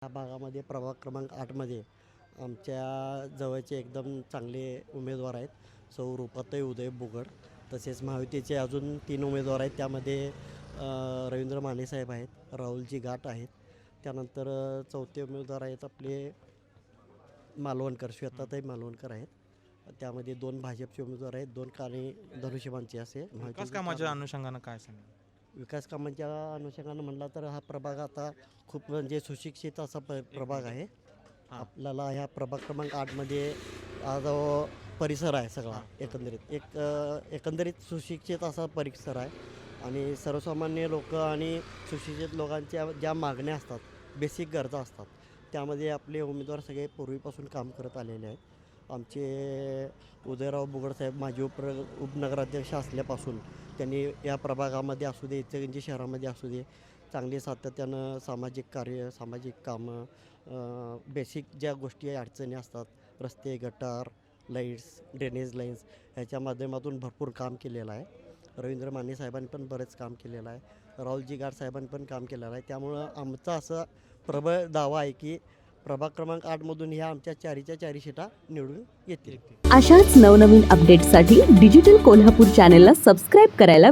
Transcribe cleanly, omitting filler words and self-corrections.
या भागामध्ये प्रभाग क्रमांक 8मध्ये आमच्या जवळचे एकदम चांगले उमेदवार आहेत. सौ रूपाताई उदय बुगड. तसेच महायुतीचे अजून 3 उमेदवार आहेत. त्यामध्ये रवींद्र माने साहेब आहेत, राहुलजी घाट आहेत. त्यानंतर चौथे उमेदवार आहेत आपले मालवणकर, श्वेताताई मालवणकर आहेत. त्यामध्ये 2 भाजपचे उमेदवार आहेत, 2 काळे धनुष्यबाणचे असे विकास कामाच्या अनुषंगानं काय सांगा? विकास कामांच्या अनुषंगानं म्हणला तर हा प्रभाग आता खूप म्हणजे सुशिक्षित असा प्रभाग आहे. आपल्याला ह्या प्रभाग क्रमांक 8मध्ये आज परिसर आहे सगळा एकंदरीत सुशिक्षित असा परिसर आहे आणि सर्वसामान्य लोक आणि सुशिक्षित लोकांच्या ज्या मागण्या असतात, बेसिक गरजा असतात, त्यामध्ये आपले उमेदवार सगळे पूर्वीपासून काम करत आलेले आहेत. आमचे उदयराव बुगडसाहेब माजी उपनगराध्यक्ष असल्यापासून त्यांनी या प्रभागामध्ये असू दे, इचलकरंजी शहरामध्ये असू दे, चांगली सातत्यानं सामाजिक कार्य, सामाजिक कामं, बेसिक ज्या गोष्टी अडचणी असतात, रस्ते, गटार, लाईट्स, ड्रेनेज लाईन्स ह्याच्या माध्यमातून भरपूर काम केलेलं आहे. रवींद्र माने साहेबांनी पण बरेच काम केलेलं आहे. राहुलजी घाट साहेबांनी पण काम केलेलं आहे. त्यामुळं आमचा असा प्रबळ दावा आहे की प्रभाग क्रमांक 8मधून ह्या आमच्या 4च्या 4 सीटा निवडून येतील. अशाच नवनवीन अपडेट्ससाठी डिजिटल कोल्हापूर चॅनेलला सबस्क्राईब करायला